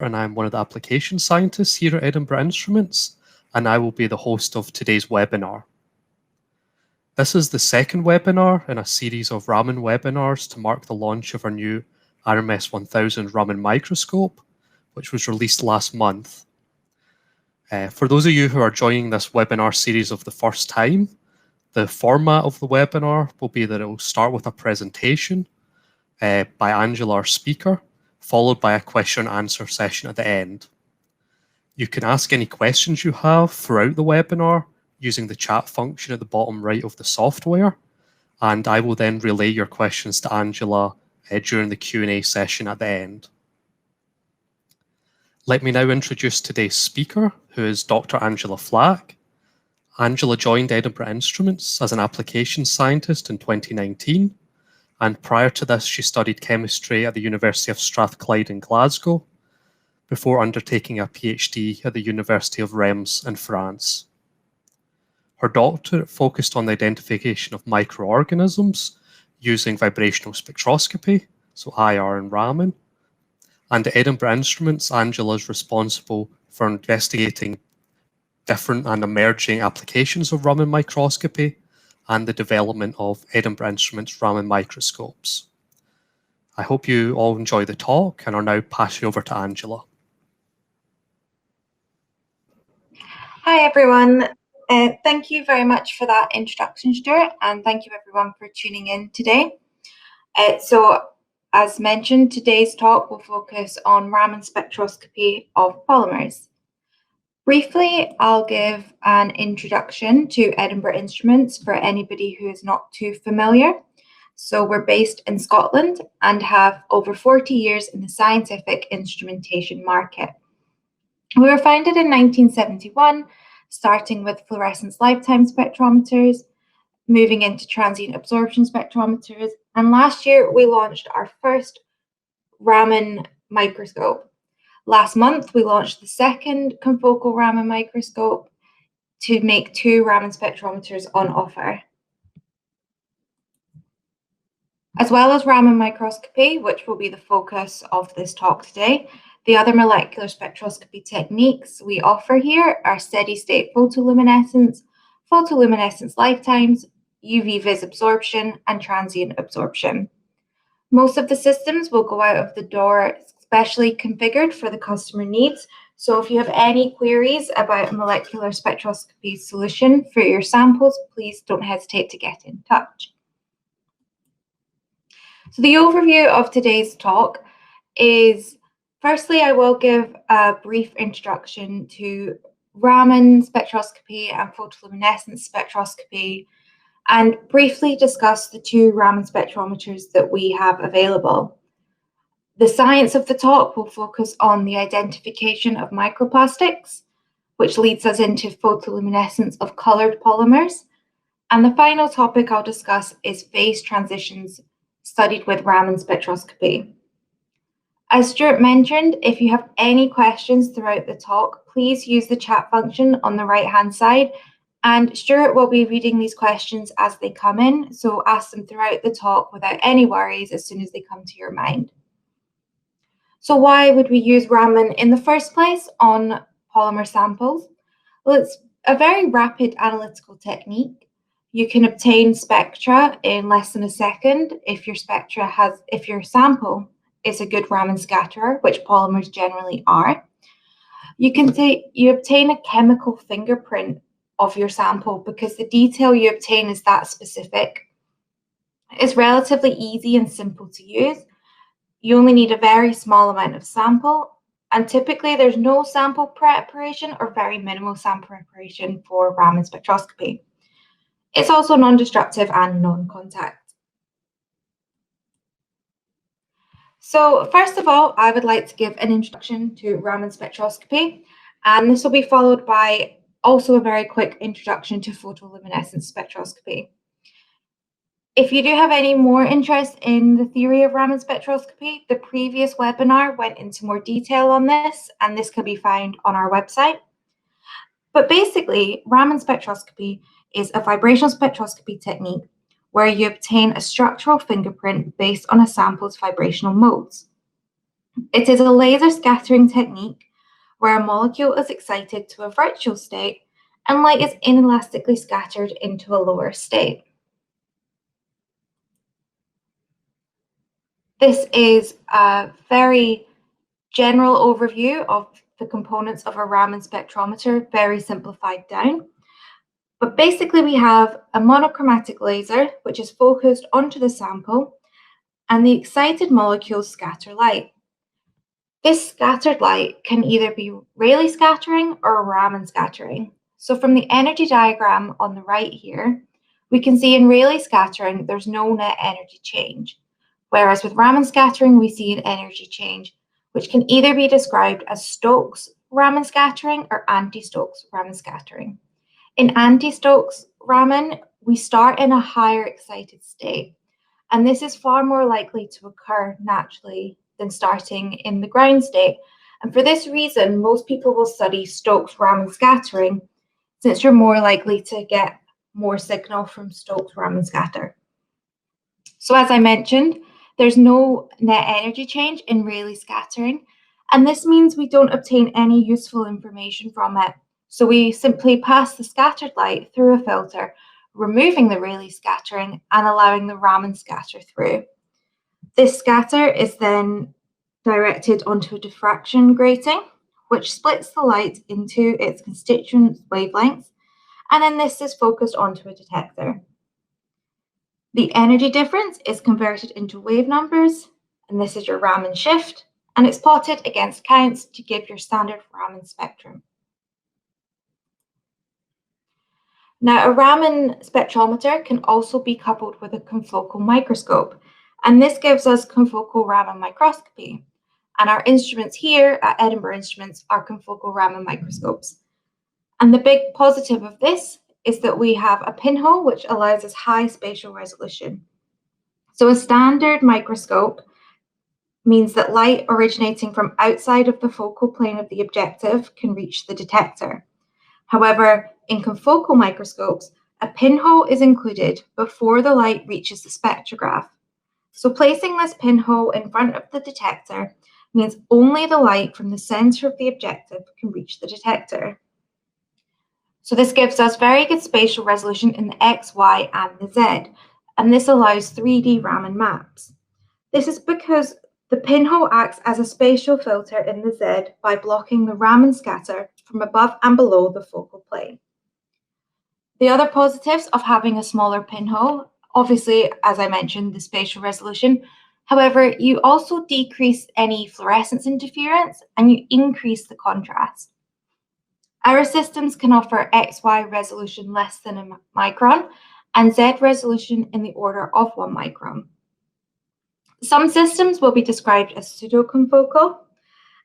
And I'm one of the application scientists here at Edinburgh Instruments, and I will be the host of today's webinar. This is the second webinar in a series of Raman webinars to mark the launch of our new RMS 1000 Raman microscope, which was released last month. For those of you who are joining this webinar series for the first time, the format of the webinar will be that it will start with a presentation by Angela, our speaker, followed by a question and answer session at the end. You can ask any questions you have throughout the webinar using the chat function at the bottom right of the software, and I will then relay your questions to Angela during the Q&A session at the end. Let me now introduce today's speaker, who is Dr. Angela Flack. Angela joined Edinburgh Instruments as an application scientist in 2019, and prior to this she studied chemistry at the University of Strathclyde in Glasgow, before undertaking a PhD at the University of Reims in France. Her doctorate focused on the identification of microorganisms using vibrational spectroscopy, so IR and Raman. And at Edinburgh Instruments, Angela is responsible for investigating different and emerging applications of Raman microscopy and the development of Edinburgh Instruments Raman microscopes. I hope you all enjoy the talk and are now passing over to Angela. Hi everyone, thank you very much for that introduction, Stuart, and thank you everyone for tuning in today. So as mentioned, today's talk will focus on Raman Spectroscopy of Polymers. Briefly, I'll give an introduction to Edinburgh Instruments for anybody who is not too familiar. So we're based in Scotland and have over 40 years in the scientific instrumentation market. We were founded in 1971, starting with fluorescence lifetime spectrometers, moving into transient absorption spectrometers, and last year we launched our first Raman microscope. Last month, we launched the second Confocal Raman microscope to make 2 Raman spectrometers on offer. As well as Raman microscopy, which will be the focus of this talk today, the other molecular spectroscopy techniques we offer here are steady-state photoluminescence, photoluminescence lifetimes, UV-vis absorption, and transient absorption. Most of the systems will go out of the door specially configured for the customer needs. So if you have any queries about a molecular spectroscopy solution for your samples, please don't hesitate to get in touch. So the overview of today's talk is, firstly, I will give a brief introduction to Raman spectroscopy and photoluminescence spectroscopy, and briefly discuss the 2 Raman spectrometers that we have available. The science of the talk will focus on the identification of microplastics, which leads us into photoluminescence of colored polymers. And the final topic I'll discuss is phase transitions studied with Raman spectroscopy. As Stuart mentioned, if you have any questions throughout the talk, please use the chat function on the right-hand side, and Stuart will be reading these questions as they come in, so ask them throughout the talk without any worries as soon as they come to your mind. So why would we use Raman in the first place on polymer samples? Well, it's a very rapid analytical technique. You can obtain spectra in less than a second if your sample is a good Raman scatterer, which polymers generally are. You obtain a chemical fingerprint of your sample because the detail you obtain is that specific. It's relatively easy and simple to use. You only need a very small amount of sample, and typically there's no sample preparation or very minimal sample preparation for Raman spectroscopy. It's also non-destructive and non-contact. So first of all, I would like to give an introduction to Raman spectroscopy, and this will be followed by also a very quick introduction to photoluminescence spectroscopy. If you do have any more interest in the theory of Raman spectroscopy, the previous webinar went into more detail on this, and this can be found on our website. But basically, Raman spectroscopy is a vibrational spectroscopy technique where you obtain a structural fingerprint based on a sample's vibrational modes. It is a laser scattering technique where a molecule is excited to a virtual state and light is inelastically scattered into a lower state. This is a very general overview of the components of a Raman spectrometer, very simplified down. But basically we have a monochromatic laser, which is focused onto the sample, and the excited molecules scatter light. This scattered light can either be Rayleigh scattering or Raman scattering. So from the energy diagram on the right here, we can see in Rayleigh scattering, there's no net energy change. Whereas with Raman scattering, we see an energy change, which can either be described as Stokes Raman scattering or anti-Stokes Raman scattering. In anti-Stokes Raman, we start in a higher excited state, and this is far more likely to occur naturally than starting in the ground state. And for this reason, most people will study Stokes Raman scattering, since you're more likely to get more signal from Stokes Raman scatter. So as I mentioned, there's no net energy change in Rayleigh scattering, and this means we don't obtain any useful information from it. So we simply pass the scattered light through a filter, removing the Rayleigh scattering and allowing the Raman scatter through. This scatter is then directed onto a diffraction grating, which splits the light into its constituent wavelengths, and then this is focused onto a detector. The energy difference is converted into wave numbers, and this is your Raman shift, and it's plotted against counts to give your standard Raman spectrum. Now, a Raman spectrometer can also be coupled with a confocal microscope, and this gives us confocal Raman microscopy. And our instruments here at Edinburgh Instruments are confocal Raman microscopes. And the big positive of this is that we have a pinhole which allows us high spatial resolution. So a standard microscope means that light originating from outside of the focal plane of the objective can reach the detector. However, in confocal microscopes, a pinhole is included before the light reaches the spectrograph. So placing this pinhole in front of the detector means only the light from the center of the objective can reach the detector. So this gives us very good spatial resolution in the X, Y, and the Z, and this allows 3D Raman maps. This is because the pinhole acts as a spatial filter in the Z by blocking the Raman scatter from above and below the focal plane. The other positives of having a smaller pinhole, obviously, as I mentioned, the spatial resolution. However, you also decrease any fluorescence interference and you increase the contrast. Our systems can offer XY resolution less than a micron and Z resolution in the order of 1 micron. Some systems will be described as pseudoconfocal,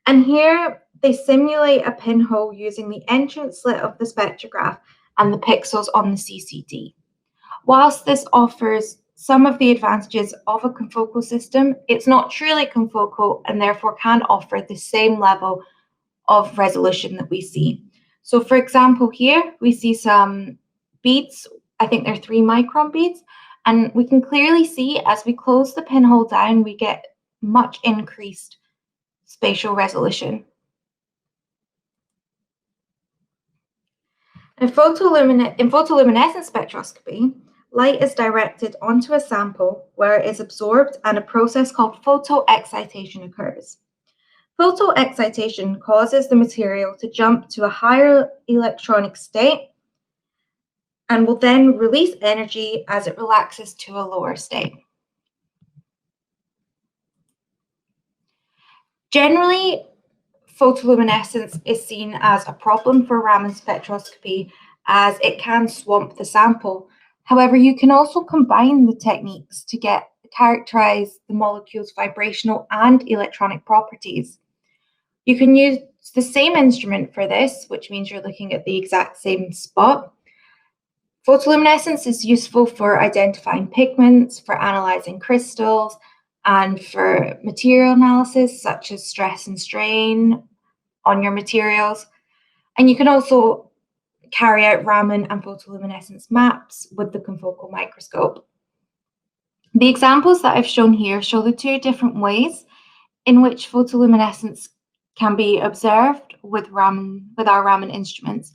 and here they simulate a pinhole using the entrance slit of the spectrograph and the pixels on the CCD. Whilst this offers some of the advantages of a confocal system, it's not truly confocal and therefore can offer the same level of resolution that we see. So for example, here we see some beads, I think they're 3 micron beads, and we can clearly see as we close the pinhole down, we get much increased spatial resolution. In photoluminescence spectroscopy, light is directed onto a sample where it is absorbed and a process called photoexcitation occurs. Photoexcitation causes the material to jump to a higher electronic state and will then release energy as it relaxes to a lower state. Generally, photoluminescence is seen as a problem for Raman spectroscopy as it can swamp the sample. However, you can also combine the techniques to characterize the molecule's vibrational and electronic properties. You can use the same instrument for this, which means you're looking at the exact same spot. Photoluminescence is useful for identifying pigments, for analyzing crystals, and for material analysis, such as stress and strain on your materials. And you can also carry out Raman and photoluminescence maps with the confocal microscope. The examples that I've shown here show the 2 different ways in which photoluminescence can be observed with our Raman instruments.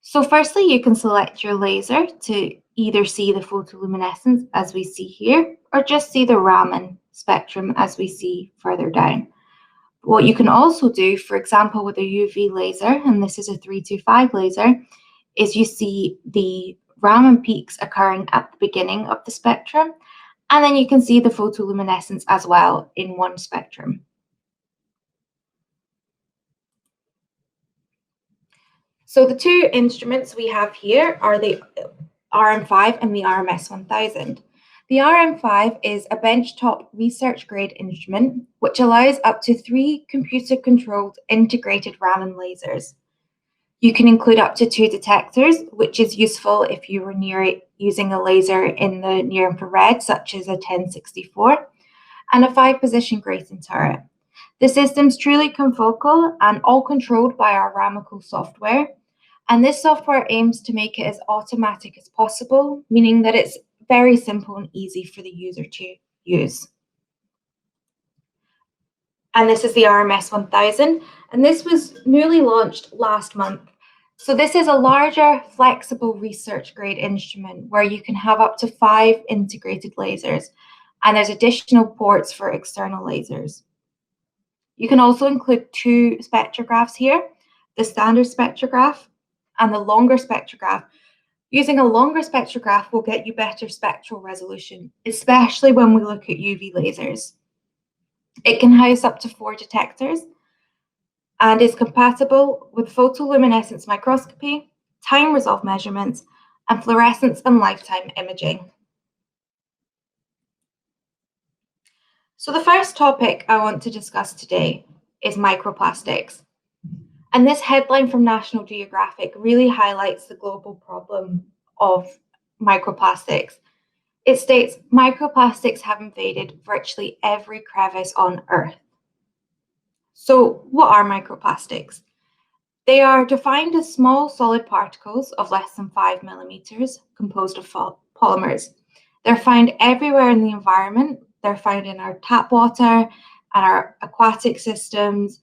So firstly, you can select your laser to either see the photoluminescence as we see here, or just see the Raman spectrum as we see further down. What you can also do, for example, with a UV laser, and this is a 325 laser, is you see the Raman peaks occurring at the beginning of the spectrum, and then you can see the photoluminescence as well in one spectrum. So the two instruments we have here are the RM5 and the RMS1000. The RM5 is a benchtop research-grade instrument which allows up to 3 computer-controlled integrated Raman lasers. You can include up to 2 detectors, which is useful if you were using a laser in the near-infrared, such as a 1064, and a 5-position grating turret. The system's truly confocal and all controlled by our Ramacle software. And this software aims to make it as automatic as possible, meaning that it's very simple and easy for the user to use. And this is the RMS1000, and this was newly launched last month. So this is a larger, flexible research-grade instrument where you can have up to 5 integrated lasers, and there's additional ports for external lasers. You can also include 2 spectrographs here, the standard spectrograph and the longer spectrograph. Using a longer spectrograph will get you better spectral resolution, especially when we look at UV lasers. It can house up to 4 detectors and is compatible with photoluminescence microscopy, time resolve measurements, and fluorescence and lifetime imaging. So the first topic I want to discuss today is microplastics. And this headline from National Geographic really highlights the global problem of microplastics. It states, microplastics have invaded virtually every crevice on Earth. So what are microplastics? They are defined as small solid particles of less than 5 millimeters composed of polymers. They're found everywhere in the environment. They're found in our tap water and our aquatic systems.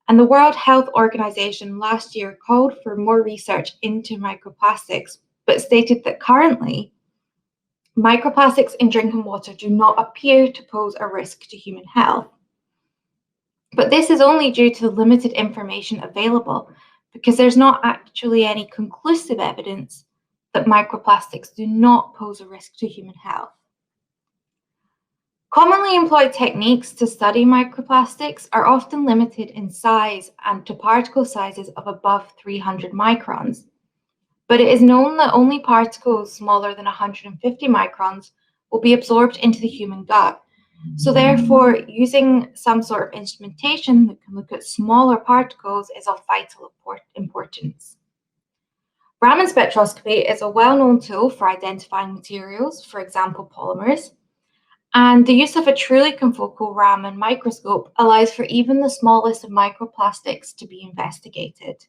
And the World Health Organization last year called for more research into microplastics, but stated that currently, microplastics in drinking water do not appear to pose a risk to human health. But this is only due to the limited information available, because there's not actually any conclusive evidence that microplastics do not pose a risk to human health. Commonly employed techniques to study microplastics are often limited in size and to particle sizes of above 300 microns. But it is known that only particles smaller than 150 microns will be absorbed into the human gut. So therefore, using some sort of instrumentation that can look at smaller particles is of vital importance. Raman spectroscopy is a well-known tool for identifying materials, for example, polymers. And the use of a truly confocal Raman microscope allows for even the smallest of microplastics to be investigated.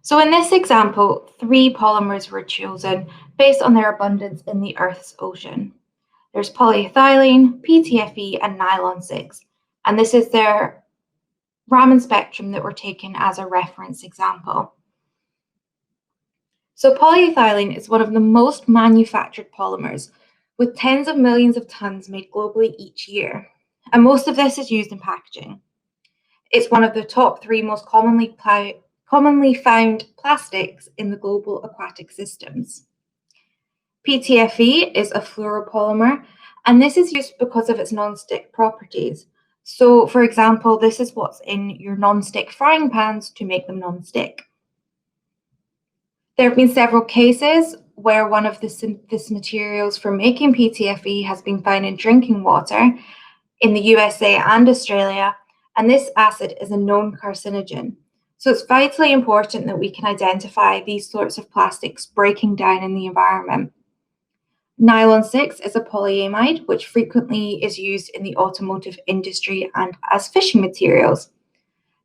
So in this example, 3 polymers were chosen based on their abundance in the Earth's ocean. There's polyethylene, PTFE, and nylon 6. And this is their Raman spectrum that were taken as a reference example. So polyethylene is one of the most manufactured polymers, with tens of millions of tons made globally each year, and most of this is used in packaging. It's one of the top 3 most commonly found plastics in the global aquatic systems. PTFE is a fluoropolymer, and this is used because of its non-stick properties. So, for example, this is what's in your non-stick frying pans to make them non-stick. There have been several cases where one of the materials for making PTFE has been found in drinking water in the USA and Australia, and this acid is a known carcinogen. So it's vitally important that we can identify these sorts of plastics breaking down in the environment. Nylon 6 is a polyamide, which frequently is used in the automotive industry and as fishing materials.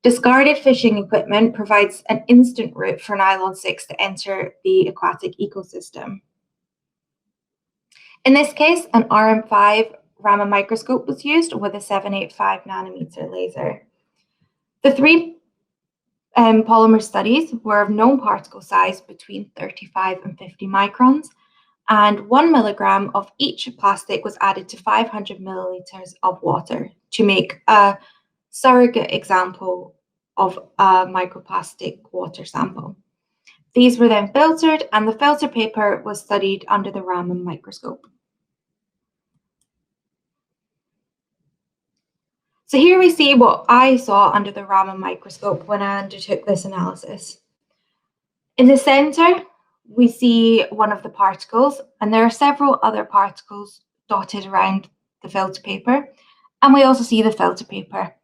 Discarded fishing equipment provides an instant route for nylon 6 to enter the aquatic ecosystem. In this case, an RM5 Raman microscope was used with a 785 nanometer laser. The three polymer studies were of known particle size between 35 and 50 microns, and 1 milligram of each plastic was added to 500 milliliters of water to make a surrogate example of a microplastic water sample. These were then filtered, and the filter paper was studied under the Raman microscope. So here we see what I saw under the Raman microscope when I undertook this analysis. In the center, we see one of the particles, and there are several other particles dotted around the filter paper, and we also see the filter paper.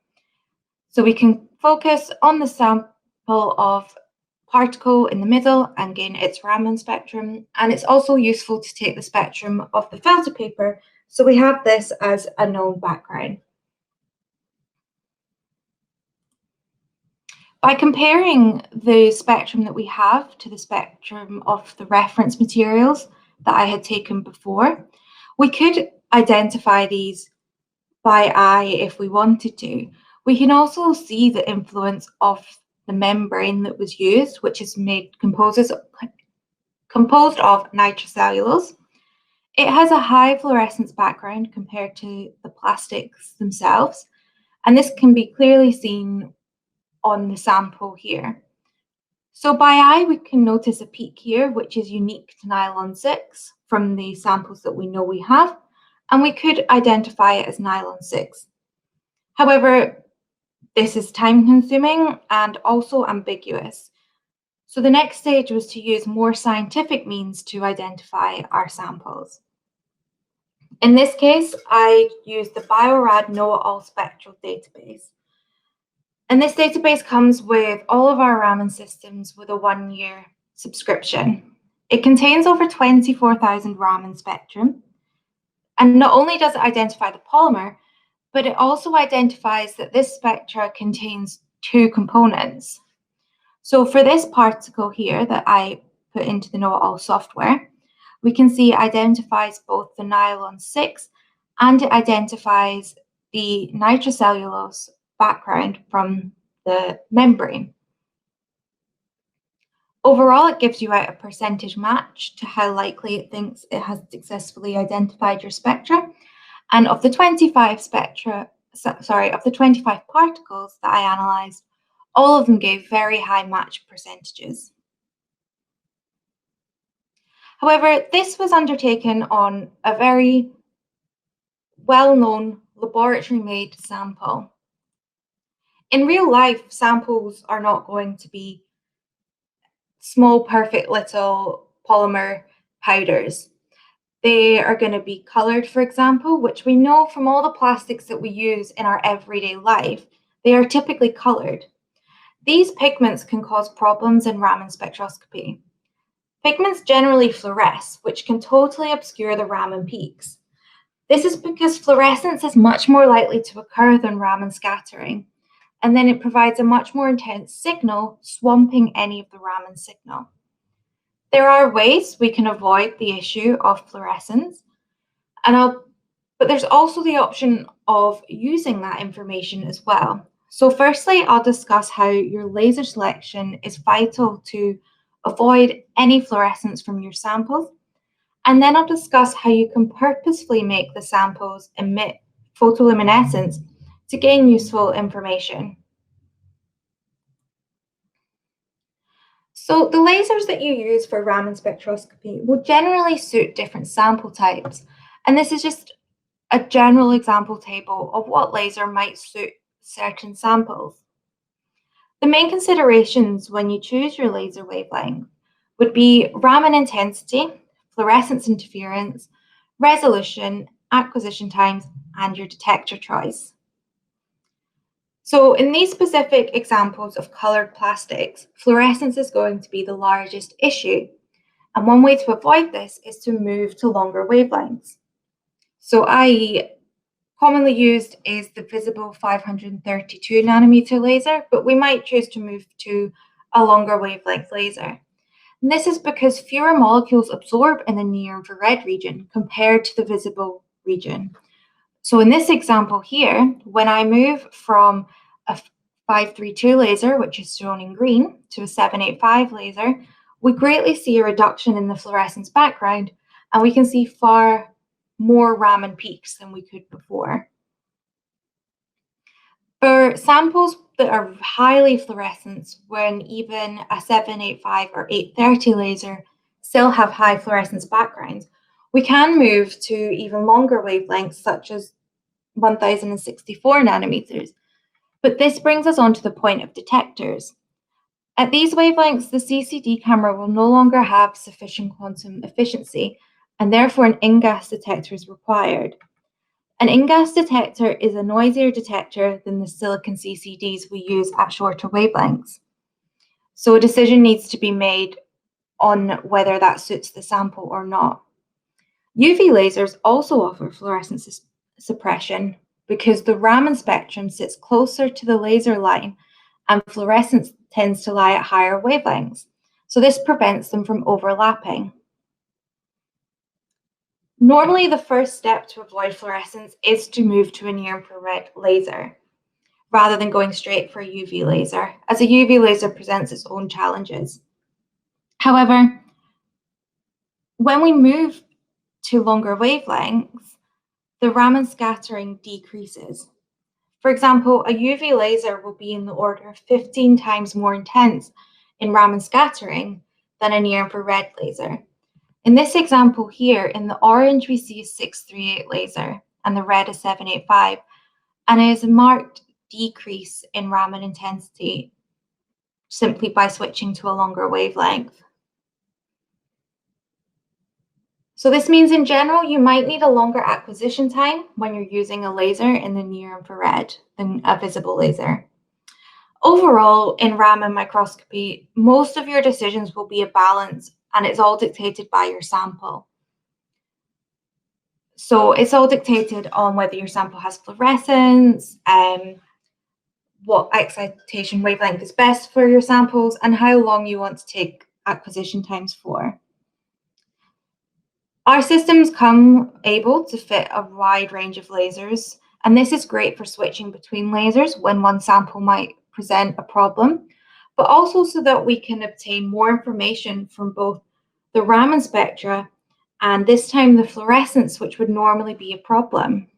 So we can focus on the sample of particle in the middle and gain its Raman spectrum, and it's also useful to take the spectrum of the filter paper, so we have this as a known background. By comparing the spectrum that we have to the spectrum of the reference materials that I had taken before, we could identify these by eye if we wanted to. We can also see the influence of the membrane that was used, which is composed of nitrocellulose. It has a high fluorescence background compared to the plastics themselves, and this can be clearly seen on the sample here. So by eye, we can notice a peak here, which is unique to nylon 6 from the samples that we know we have, and we could identify it as nylon 6. However, this is time-consuming and also ambiguous. So the next stage was to use more scientific means to identify our samples. In this case, I used the Bio-Rad Know-It-All Spectral database. And this database comes with all of our Raman systems with a 1-year subscription. It contains over 24,000 Raman spectrum. And not only does it identify the polymer, but it also identifies that this spectra contains 2 components. So for this particle here that I put into the Know-It-All software, we can see it identifies both the nylon 6 and it identifies the nitrocellulose background from the membrane. Overall, it gives you out a percentage match to how likely it thinks it has successfully identified your spectra. And of the 25 particles that I analysed, all of them gave very high match percentages. However, this was undertaken on a very well-known laboratory-made sample. In real life, samples are not going to be small, perfect little polymer powders. They are going to be coloured, for example, which we know from all the plastics that we use in our everyday life, they are typically coloured. These pigments can cause problems in Raman spectroscopy. Pigments generally fluoresce, which can totally obscure the Raman peaks. This is because fluorescence is much more likely to occur than Raman scattering, and then it provides a much more intense signal, swamping any of the Raman signal. There are ways we can avoid the issue of fluorescence, but there's also the option of using that information as well. So firstly, I'll discuss how your laser selection is vital to avoid any fluorescence from your samples, and then I'll discuss how you can purposefully make the samples emit photoluminescence to gain useful information. So the lasers that you use for Raman spectroscopy will generally suit different sample types, and this is just a general example table of what laser might suit certain samples. The main considerations when you choose your laser wavelength would be Raman intensity, fluorescence interference, resolution, acquisition times, and your detector choice. So in these specific examples of coloured plastics, fluorescence is going to be the largest issue. And one way to avoid this is to move to longer wavelengths. So i.e., commonly used is the visible 532 nanometer laser, but we might choose to move to a longer wavelength laser. And this is because fewer molecules absorb in the near-infrared region compared to the visible region. So in this example here, when I move from a 532 laser, which is shown in green, to a 785 laser, we greatly see a reduction in the fluorescence background, and we can see far more Raman peaks than we could before. For samples that are highly fluorescent, when even a 785 or 830 laser still have high fluorescence backgrounds, we can move to even longer wavelengths, such as 1064 nanometers. But this brings us on to the point of detectors. At these wavelengths, the CCD camera will no longer have sufficient quantum efficiency, and therefore an in-gas detector is required. An in-gas detector is a noisier detector than the silicon CCDs we use at shorter wavelengths. So a decision needs to be made on whether that suits the sample or not. UV lasers also offer fluorescence suppression because the Raman spectrum sits closer to the laser line and fluorescence tends to lie at higher wavelengths. So this prevents them from overlapping. Normally, the first step to avoid fluorescence is to move to a near-infrared laser rather than going straight for a UV laser, as a UV laser presents its own challenges. However, when we move to longer wavelengths, the Raman scattering decreases. For example, a UV laser will be in the order of 15 times more intense in Raman scattering than a near-infrared laser. In this example here, in the orange, we see a 638 laser, and the red is 785, and it is a marked decrease in Raman intensity simply by switching to a longer wavelength. So this means in general, you might need a longer acquisition time when you're using a laser in the near-infrared than a visible laser. Overall, in Raman microscopy, most of your decisions will be a balance, and it's all dictated by your sample. So it's all dictated on whether your sample has fluorescence, what excitation wavelength is best for your samples, and how long you want to take acquisition times for. Our systems come able to fit a wide range of lasers, and this is great for switching between lasers when one sample might present a problem, but also so that we can obtain more information from both the Raman spectra and this time the fluorescence, which would normally be a problem.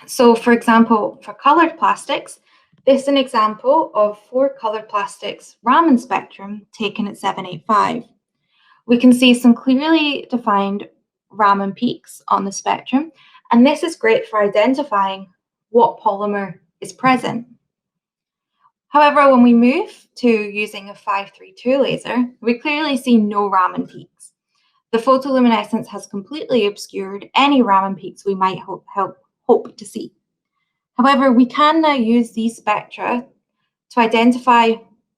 So for example, for colored plastics, this is an example of 4 colored plastics Raman spectrum taken at 785. We can see some clearly defined Raman peaks on the spectrum, and this is great for identifying what polymer is present. However, when we move to using a 532 laser, we clearly see no Raman peaks. The photoluminescence has completely obscured any Raman peaks we might hope to see. However, we can now use these spectra to identify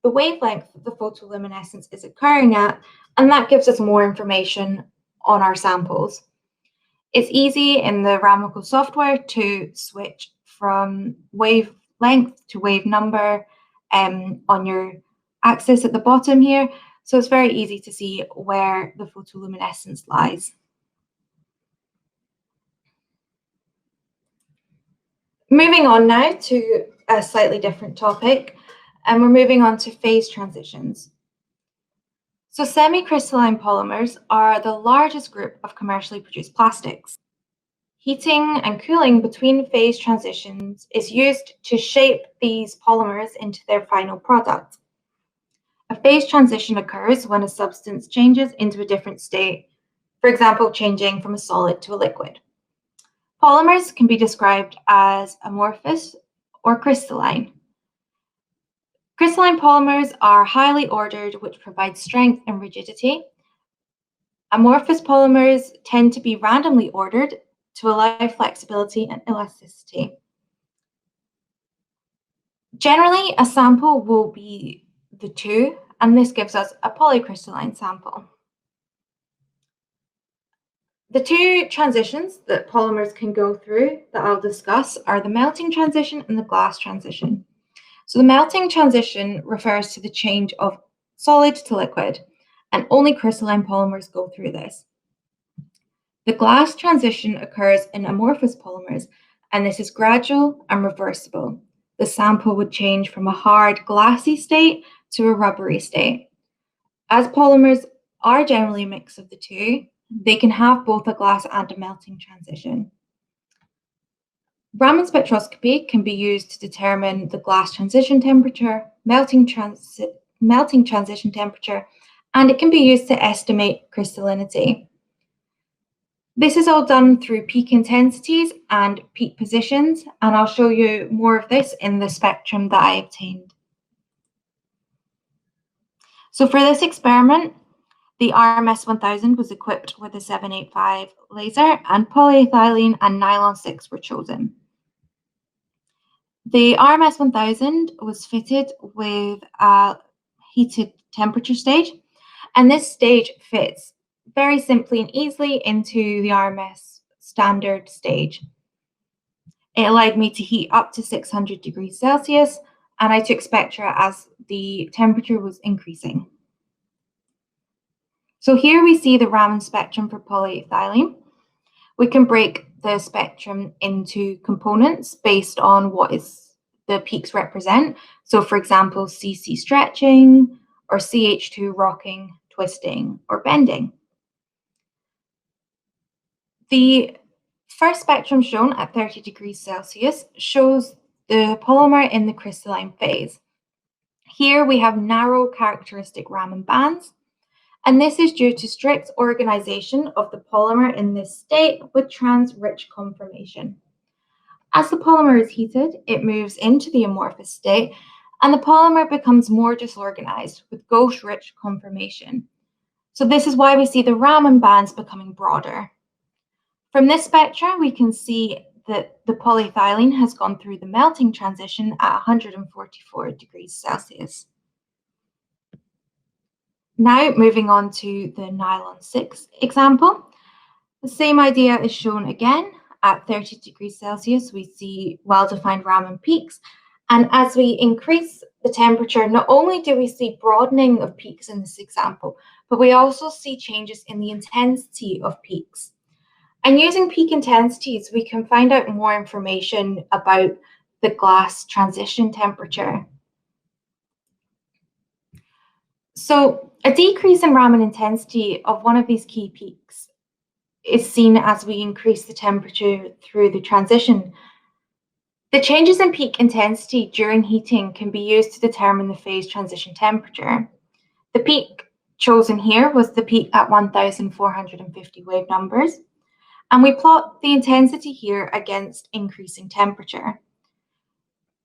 the wavelength that the photoluminescence is occurring at, and that gives us more information on our samples. It's easy in the Raman software to switch from wavelength to wave number on your axis at the bottom here, so it's very easy to see where the photoluminescence lies. Moving on now to a slightly different topic, and we're moving on to phase transitions. So semi-crystalline polymers are the largest group of commercially produced plastics. Heating and cooling between phase transitions is used to shape these polymers into their final product. A phase transition occurs when a substance changes into a different state, for example, changing from a solid to a liquid. Polymers can be described as amorphous or crystalline. Crystalline polymers are highly ordered, which provides strength and rigidity. Amorphous polymers tend to be randomly ordered to allow flexibility and elasticity. Generally, a sample will be the two, and this gives us a polycrystalline sample. The two transitions that polymers can go through that I'll discuss are the melting transition and the glass transition. So the melting transition refers to the change of solid to liquid, and only crystalline polymers go through this. The glass transition occurs in amorphous polymers, and this is gradual and reversible. The sample would change from a hard, glassy state to a rubbery state. As polymers are generally a mix of the two, they can have both a glass and a melting transition. Raman spectroscopy can be used to determine the glass transition temperature, melting transition temperature, and it can be used to estimate crystallinity. This is all done through peak intensities and peak positions, and I'll show you more of this in the spectrum that I obtained. So for this experiment, the RMS 1000 was equipped with a 785 laser, and polyethylene and nylon 6 were chosen. The RMS 1000 was fitted with a heated temperature stage, and this stage fits very simply and easily into the RMS standard stage. It allowed me to heat up to 600 degrees Celsius, and I took spectra as the temperature was increasing. So here we see the Raman spectrum for polyethylene. We can break the spectrum into components based on what the peaks represent. So for example, CC stretching, or CH2 rocking, twisting, or bending. The first spectrum shown at 30 degrees Celsius shows the polymer in the crystalline phase. Here we have narrow characteristic Raman bands, and this is due to strict organization of the polymer in this state with trans-rich conformation. As the polymer is heated, it moves into the amorphous state, and the polymer becomes more disorganized with gauche-rich conformation. So this is why we see the Raman bands becoming broader. From this spectra, we can see that the polyethylene has gone through the melting transition at 144 degrees Celsius. Now moving on to the nylon 6 example. The same idea is shown again. At 30 degrees Celsius, we see well-defined Raman peaks. And as we increase the temperature, not only do we see broadening of peaks in this example, but we also see changes in the intensity of peaks. And using peak intensities, we can find out more information about the glass transition temperature. So a decrease in Raman intensity of one of these key peaks is seen as we increase the temperature through the transition. The changes in peak intensity during heating can be used to determine the phase transition temperature. The peak chosen here was the peak at 1,450 wave numbers, and we plot the intensity here against increasing temperature.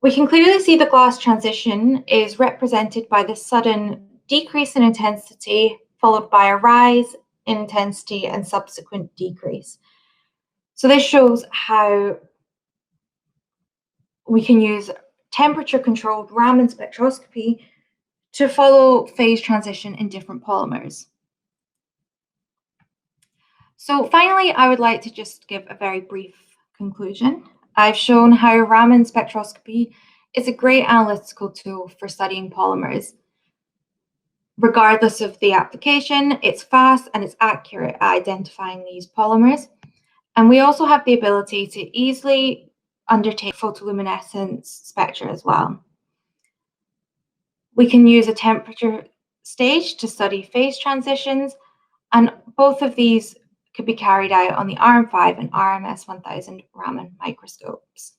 We can clearly see the glass transition is represented by the sudden decrease in intensity, followed by a rise in intensity and subsequent decrease. So this shows how we can use temperature-controlled Raman spectroscopy to follow phase transition in different polymers. So finally, I would like to just give a very brief conclusion. I've shown how Raman spectroscopy is a great analytical tool for studying polymers. Regardless of the application, it's fast and it's accurate at identifying these polymers. And we also have the ability to easily undertake photoluminescence spectra as well. We can use a temperature stage to study phase transitions, and both of these could be carried out on the RM5 and RMS 1000 Raman microscopes.